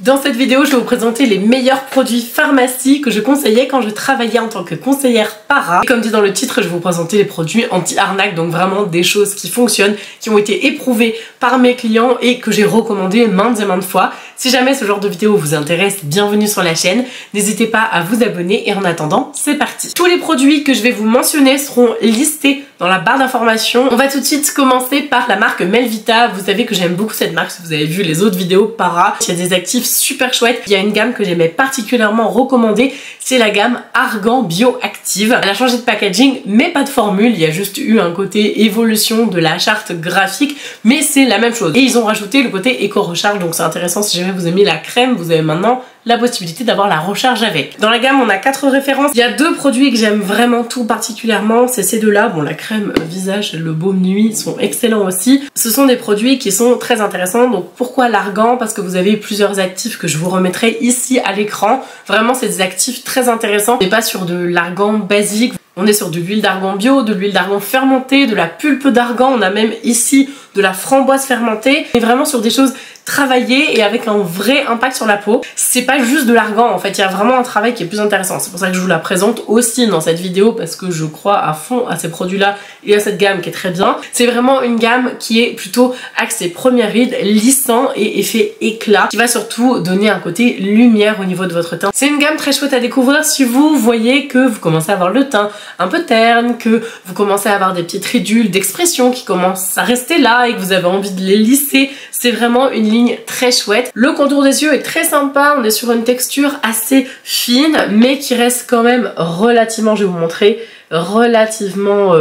Dans cette vidéo, je vais vous présenter les meilleurs produits pharmacie que je conseillais quand je travaillais en tant que conseillère para. Et comme dit dans le titre, je vais vous présenter les produits anti-arnaque, donc vraiment des choses qui fonctionnent, qui ont été éprouvées par mes clients et que j'ai recommandées maintes et maintes fois. Si jamais ce genre de vidéo vous intéresse, bienvenue sur la chaîne. N'hésitez pas à vous abonner et en attendant, c'est parti. Tous les produits que je vais vous mentionner seront listés dans la barre d'informations. On va tout de suite commencer par la marque Melvita. Vous savez que j'aime beaucoup cette marque si vous avez vu les autres vidéos para. Il y a des actifs super chouettes. Il y a une gamme que j'aimais particulièrement recommander, c'est la gamme Argan Bioactive. Elle a changé de packaging mais pas de formule, il y a juste eu un côté évolution de la charte graphique, mais c'est la même chose. Et ils ont rajouté le côté éco-recharge, donc c'est intéressant si jamais vous aimez la crème, vous avez maintenant la possibilité d'avoir la recharge avec. Dans la gamme, on a 4 références. Il y a 2 produits que j'aime vraiment tout particulièrement, c'est ces deux-là. Bon, la crème visage et le baume nuit sont excellents aussi. Ce sont des produits qui sont très intéressants. Donc pourquoi l'argan? Parce que vous avez plusieurs actifs que je vous remettrai ici à l'écran. Vraiment, c'est des actifs très intéressants. On n'est pas sur de l'argan basique. On est sur de l'huile d'argan bio, de l'huile d'argan fermentée, de la pulpe d'argan. On a même ici de la framboise fermentée. On est vraiment sur des choses travaillées et avec un vrai impact sur la peau. C'est pas juste de l'argan en fait, il y a vraiment un travail qui est plus intéressant. C'est pour ça que je vous la présente aussi dans cette vidéo parce que je crois à fond à ces produits là et à cette gamme qui est très bien. C'est vraiment une gamme qui est plutôt axée première ride, lissant et effet éclat, qui va surtout donner un côté lumière au niveau de votre teint. C'est une gamme très chouette à découvrir si vous voyez que vous commencez à avoir le teint un peu terne, que vous commencez à avoir des petites ridules d'expression qui commencent à rester là et que vous avez envie de les lisser. C'est vraiment une ligne très chouette. Le contour des yeux est très sympa, on est sur une texture assez fine mais qui reste quand même relativement, je vais vous montrer, relativement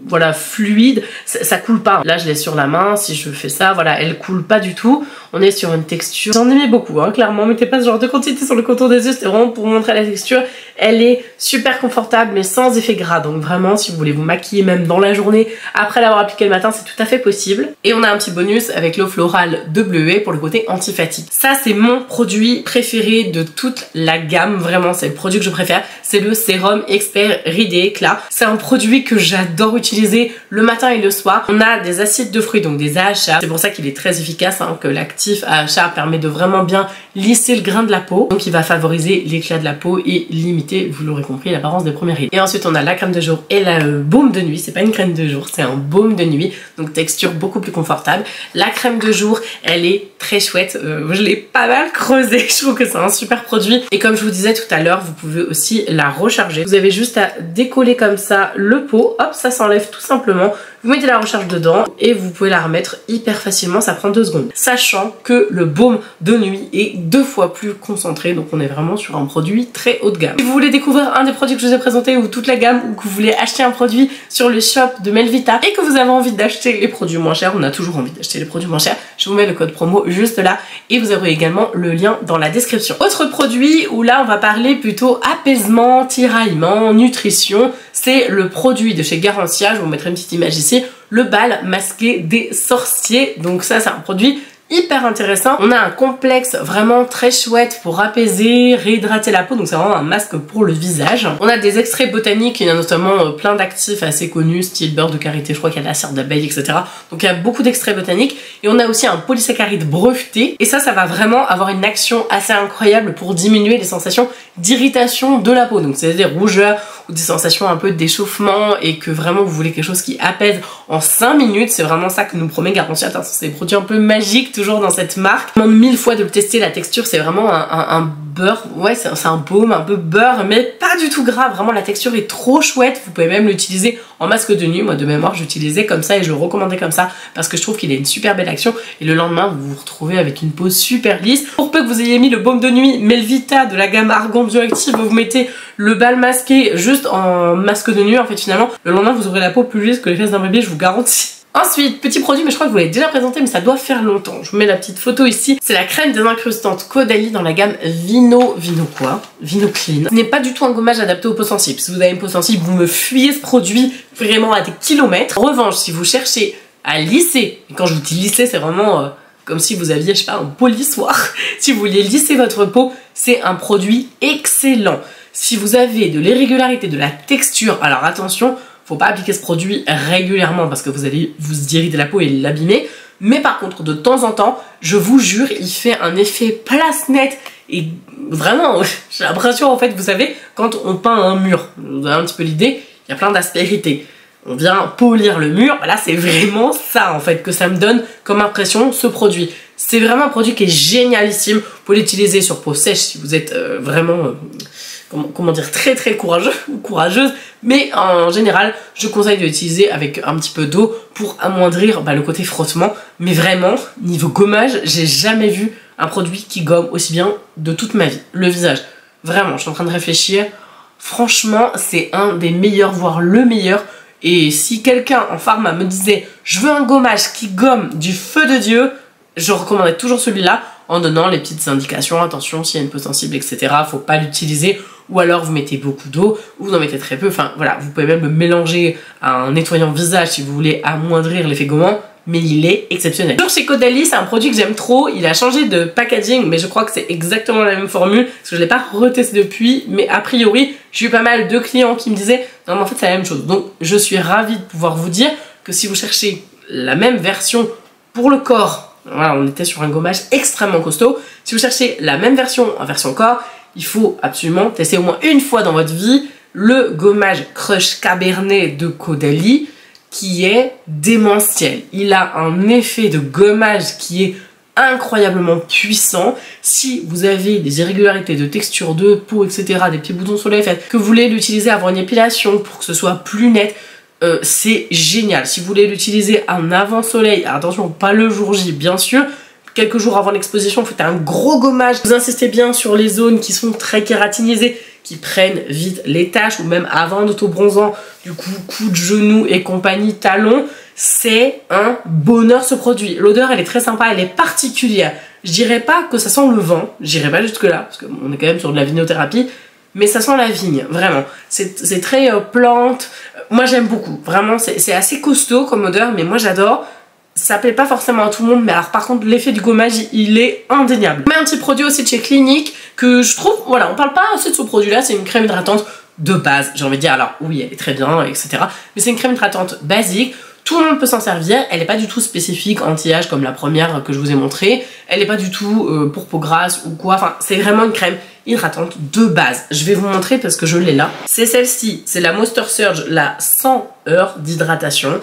voilà, fluide, ça coule pas. Là je l'ai sur la main, si je fais ça, voilà, elle coule pas du tout. On est sur une texture, j'en aimais beaucoup hein, clairement, mettez pas ce genre de quantité sur le contour des yeux, c'était vraiment pour vous montrer la texture. Elle est super confortable mais sans effet gras, donc vraiment si vous voulez vous maquiller même dans la journée après l'avoir appliqué le matin, c'est tout à fait possible. Et on a un petit bonus avec l'eau florale de bleuet pour le côté anti-fatigue. Ça c'est mon produit préféré de toute la gamme, vraiment c'est le produit que je préfère, c'est le sérum expert rides et éclat. C'est un produit que j'adore utiliser le matin et le soir. On a des acides de fruits, donc des AHA, c'est pour ça qu'il est très efficace, hein, que l'actif AHA permet de vraiment bien lisser le grain de la peau, donc il va favoriser l'éclat de la peau et limiter, vous l'aurez compris, l'apparence des premières rides. Et ensuite on a la crème de jour et la baume de nuit, c'est pas une crème de jour, c'est un baume de nuit, donc texture beaucoup plus confortable. La crème de jour, elle est très chouette, je l'ai pas mal creusée, je trouve que c'est un super produit. Et comme je vous disais tout à l'heure, vous pouvez aussi la recharger. Vous avez juste à décoller comme ça le pot, hop, ça s'enlève tout simplement. Vous mettez la recharge dedans et vous pouvez la remettre hyper facilement, ça prend 2 secondes. Sachant que le baume de nuit est 2 fois plus concentré, donc on est vraiment sur un produit très haut de gamme. Si vous voulez découvrir un des produits que je vous ai présenté ou toute la gamme, ou que vous voulez acheter un produit sur le shop de Melvita et que vous avez envie d'acheter les produits moins chers, on a toujours envie d'acheter les produits moins chers, je vous mets le code promo juste là et vous aurez également le lien dans la description. Autre produit où là on va parler plutôt apaisement, tiraillement, nutrition, c'est le produit de chez Garancia, je vous mettrai une petite image ici, le bal masqué des sorciers. Donc ça c'est un produit hyper intéressant. On a un complexe vraiment très chouette pour apaiser, réhydrater la peau, donc c'est vraiment un masque pour le visage. On a des extraits botaniques, il y a notamment plein d'actifs assez connus, style beurre de karité, je crois qu'il y a de la cire d'abeille, etc. Donc il y a beaucoup d'extraits botaniques. Et on a aussi un polysaccharide breveté, et ça va vraiment avoir une action assez incroyable pour diminuer les sensations d'irritation de la peau. Donc c'est des rougeurs ou des sensations un peu d'échauffement et que vraiment vous voulez quelque chose qui apaise en 5 minutes, c'est vraiment ça que nous promet Garancia. C'est des produits un peu magiques toujours dans cette marque. Je demande 1000 fois de le tester, la texture c'est vraiment un beurre, ouais c'est un baume un peu beurre mais pas du tout gras, vraiment la texture est trop chouette. Vous pouvez même l'utiliser en masque de nuit, moi de mémoire j'utilisais comme ça et je le recommandais comme ça parce que je trouve qu'il a une super belle action et le lendemain vous vous retrouvez avec une peau super lisse. Pour peu que vous ayez mis le baume de nuit Melvita de la gamme Argan Bioactive, vous mettez le bal masqué juste en masque de nuit, en fait finalement le lendemain vous aurez la peau plus lisse que les fesses d'un bébé, je vous garantis. Ensuite, petit produit, mais je crois que vous l'avez déjà présenté, mais ça doit faire longtemps. Je vous mets la petite photo ici. C'est la crème désincrustante Caudalie dans la gamme Vino Clean. Ce n'est pas du tout un gommage adapté aux peaux sensibles. Si vous avez une peau sensible, vous me fuyez ce produit vraiment à des kilomètres. En revanche, si vous cherchez à lisser, et quand je vous dis lisser, c'est vraiment comme si vous aviez, je sais pas, un polissoir. Si vous vouliez lisser votre peau, c'est un produit excellent. Si vous avez de l'irrégularité, de la texture, alors attention, faut pas appliquer ce produit régulièrement parce que vous allez vous irriter la peau et l'abîmer. Mais par contre, de temps en temps, je vous jure, il fait un effet place nette. Et vraiment, j'ai l'impression, en fait, vous savez, quand on peint un mur, vous avez un petit peu l'idée, il y a plein d'aspérités. On vient polir le mur, là c'est vraiment ça en fait que ça me donne comme impression ce produit. C'est vraiment un produit qui est génialissime. Vous pouvez l'utiliser sur peau sèche si vous êtes vraiment, comment dire, très courageux ou courageuse. Mais en général, je conseille de l'utiliser avec un petit peu d'eau pour amoindrir le côté frottement. Mais vraiment, niveau gommage, j'ai jamais vu un produit qui gomme aussi bien de toute ma vie. Le visage, vraiment, je suis en train de réfléchir. Franchement, c'est un des meilleurs, voire le meilleur. Et si quelqu'un en pharma me disait je veux un gommage qui gomme du feu de Dieu, je recommanderais toujours celui-là en donnant les petites indications, attention s'il y a une peau sensible, etc. Faut pas l'utiliser, ou alors vous mettez beaucoup d'eau, ou vous en mettez très peu, enfin voilà, vous pouvez même le mélanger à un nettoyant visage si vous voulez amoindrir l'effet gommant, mais il est exceptionnel. Toujours chez Caudalie, c'est un produit que j'aime trop, il a changé de packaging, mais je crois que c'est exactement la même formule, parce que je l'ai pas retesté depuis, mais a priori, j'ai eu pas mal de clients qui me disaient non mais en fait c'est la même chose. Donc je suis ravie de pouvoir vous dire que si vous cherchez la même version pour le corps, voilà, on était sur un gommage extrêmement costaud, si vous cherchez la même version en version corps, il faut absolument tester au moins une fois dans votre vie le gommage Crush Cabernet de Caudalie, qui est démentiel. Il a un effet de gommage qui est incroyablement puissant. Si vous avez des irrégularités de texture de peau, etc., des petits boutons sur les fesses, que vous voulez l'utiliser avant une épilation pour que ce soit plus net, c'est génial. Si vous voulez l'utiliser en avant soleil, attention, pas le jour J, bien sûr, quelques jours avant l'exposition, faites un gros gommage. Vous insistez bien sur les zones qui sont très kératinisées, qui prennent vite les taches, ou même avant d'auto-bronzant, du coup, coude, genou et compagnie, talons. C'est un bonheur ce produit. L'odeur, elle est très sympa, elle est particulière. Je dirais pas que ça sent le vent, j'irai pas jusque là, parce qu'on est quand même sur de la vignothérapie, mais ça sent la vigne, vraiment. C'est très plante. Moi j'aime beaucoup, vraiment, c'est assez costaud comme odeur, mais moi j'adore. Ça plaît pas forcément à tout le monde, mais alors par contre l'effet du gommage il est indéniable. Mais un petit produit aussi de chez Clinique que je trouve, voilà, on parle pas assez de ce produit là, c'est une crème hydratante de base, j'ai envie de dire, alors oui elle est très bien, etc. Mais c'est une crème hydratante basique, tout le monde peut s'en servir, elle n'est pas du tout spécifique anti-âge comme la première que je vous ai montrée, elle n'est pas du tout pour peau grasse ou quoi, enfin c'est vraiment une crème hydratante de base. Je vais vous montrer parce que je l'ai là. C'est celle-ci, c'est la Moisture Surge, la 100 heures d'hydratation.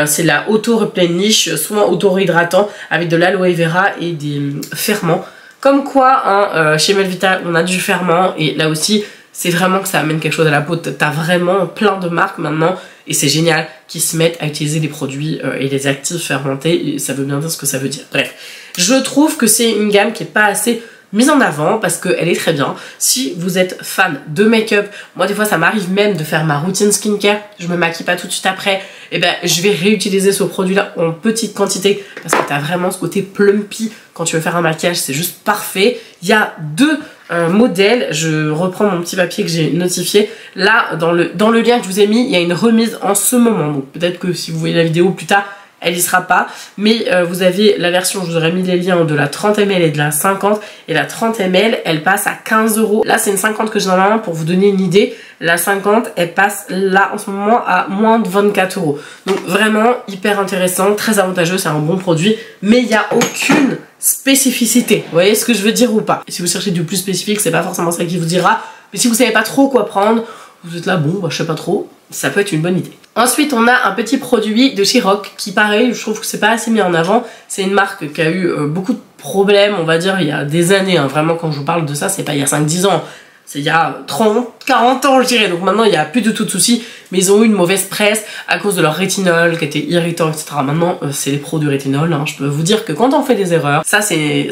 C'est la auto-replenish, soin auto-hydratant avec de l'aloe vera et des ferments. Comme quoi, hein, chez Melvita, on a du ferment et là aussi, c'est vraiment que ça amène quelque chose à la peau. T'as vraiment plein de marques maintenant et c'est génial qu'ils se mettent à utiliser des produits et des actifs fermentés et ça veut bien dire ce que ça veut dire. Bref, je trouve que c'est une gamme qui est pas assez mise en avant parce qu'elle est très bien. Si vous êtes fan de make-up, moi des fois ça m'arrive même de faire ma routine skincare, je me maquille pas tout de suite après, et ben je vais réutiliser ce produit là en petite quantité parce que t'as vraiment ce côté plumpy quand tu veux faire un maquillage, c'est juste parfait. Il y a deux modèles, je reprends mon petit papier que j'ai notifié, là dans le lien que je vous ai mis, il y a une remise en ce moment, donc peut-être que si vous voyez la vidéo plus tard, elle y sera pas, mais vous avez la version, je vous aurais mis les liens de la 30 ml et de la 50, et la 30 ml elle passe à 15 €. Là c'est une 50 que j'ai dans la main pour vous donner une idée, la 50 elle passe là en ce moment à moins de 24 €. Donc vraiment hyper intéressant, très avantageux, c'est un bon produit, mais il n'y a aucune spécificité, vous voyez ce que je veux dire ou pas. Et si vous cherchez du plus spécifique, c'est pas forcément ça qui vous dira, mais si vous savez pas trop quoi prendre, vous êtes là, bon bah je sais pas trop, ça peut être une bonne idée. Ensuite on a un petit produit de chez Rock qui pareil, je trouve que c'est pas assez mis en avant. C'est une marque qui a eu beaucoup de problèmes, on va dire il y a des années, hein. Vraiment quand je vous parle de ça, c'est pas il y a 5-10 ans, c'est il y a 30, 40 ans je dirais, donc maintenant il n'y a plus du tout de soucis, mais ils ont eu une mauvaise presse à cause de leur rétinol qui était irritant, etc. Maintenant c'est les pros du rétinol, hein. Je peux vous dire que quand on fait des erreurs, ça c'est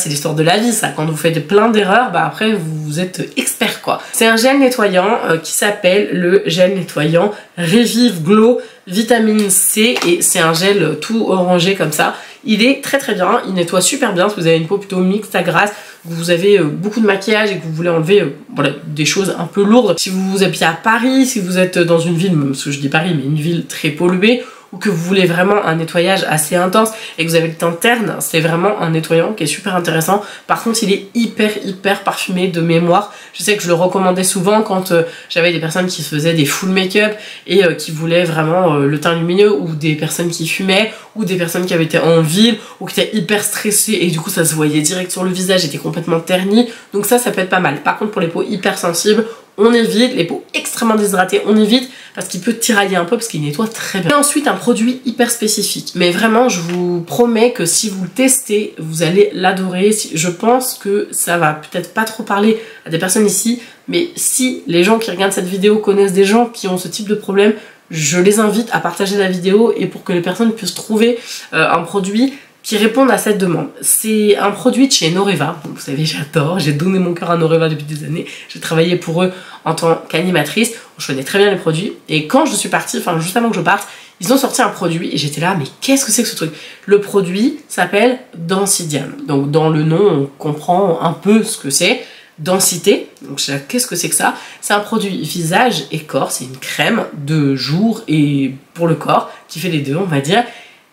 l'histoire de la vie, ça, quand vous faites plein d'erreurs, bah après vous êtes expert quoi. C'est un gel nettoyant qui s'appelle le gel nettoyant Revive Glow Vitamine C et c'est un gel tout orangé comme ça. Il est très très bien, il nettoie super bien si vous avez une peau plutôt mixte à grasse, que vous avez beaucoup de maquillage et que vous voulez enlever voilà, des choses un peu lourdes. Si vous vous habillez à Paris, si vous êtes dans une ville, même parce que je dis Paris, mais une ville très polluée, ou que vous voulez vraiment un nettoyage assez intense et que vous avez le teint terne, c'est vraiment un nettoyant qui est super intéressant. Par contre, il est hyper parfumé de mémoire. Je sais que je le recommandais souvent quand j'avais des personnes qui se faisaient des full make-up et qui voulaient vraiment le teint lumineux, ou des personnes qui fumaient, ou des personnes qui avaient été en ville ou qui étaient hyper stressées et du coup ça se voyait direct sur le visage, était complètement terni. Donc ça peut être pas mal. Par contre, pour les peaux hyper sensibles, on évite. Les peaux extrêmement déshydratées, on évite parce qu'il peut tirailler un peu parce qu'il nettoie très bien. Et ensuite, un produit hyper spécifique. Mais vraiment, je vous promets que si vous le testez, vous allez l'adorer. Je pense que ça va peut-être pas trop parler à des personnes ici, mais si les gens qui regardent cette vidéo connaissent des gens qui ont ce type de problème, je les invite à partager la vidéo et pour que les personnes puissent trouver un produit qui répondent à cette demande. C'est un produit de chez Noreva. Vous savez, j'adore, j'ai donné mon cœur à Noreva depuis des années. J'ai travaillé pour eux en tant qu'animatrice. Je connais très bien les produits. Et quand je suis partie, enfin juste avant que je parte, ils ont sorti un produit et j'étais là, mais qu'est-ce que c'est que ce truc? Le produit s'appelle Densidium. Donc dans le nom, on comprend un peu ce que c'est. Densité, donc qu'est-ce que c'est que ça? C'est un produit visage et corps, c'est une crème de jour et pour le corps, qui fait les deux on va dire.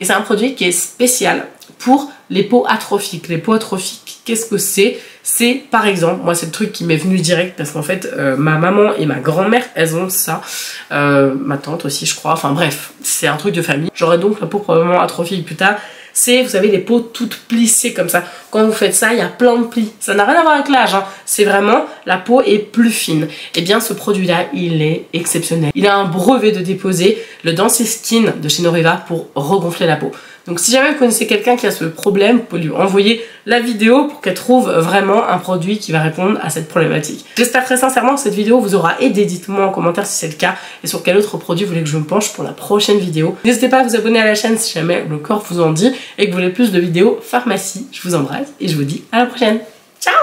Et c'est un produit qui est spécial pour les peaux atrophiques. Les peaux atrophiques, qu'est-ce que c'est? C'est par exemple, moi c'est le truc qui m'est venu direct parce qu'en fait ma maman et ma grand-mère elles ont ça, ma tante aussi je crois, enfin bref, c'est un truc de famille. J'aurai donc la peau probablement atrophique plus tard. C'est, vous savez, les peaux toutes plissées comme ça. Quand vous faites ça, il y a plein de plis. Ça n'a rien à voir avec l'âge, hein. C'est vraiment, la peau est plus fine. Et bien, ce produit-là, il est exceptionnel. Il a un brevet de déposé, le Densi-Skin de chez Noreva, pour regonfler la peau. Donc si jamais vous connaissez quelqu'un qui a ce problème, vous pouvez lui envoyer la vidéo pour qu'elle trouve vraiment un produit qui va répondre à cette problématique. J'espère très sincèrement que cette vidéo vous aura aidé. Dites-moi en commentaire si c'est le cas et sur quel autre produit vous voulez que je me penche pour la prochaine vidéo. N'hésitez pas à vous abonner à la chaîne si jamais le corps vous en dit et que vous voulez plus de vidéos pharmacie. Je vous embrasse et je vous dis à la prochaine. Ciao!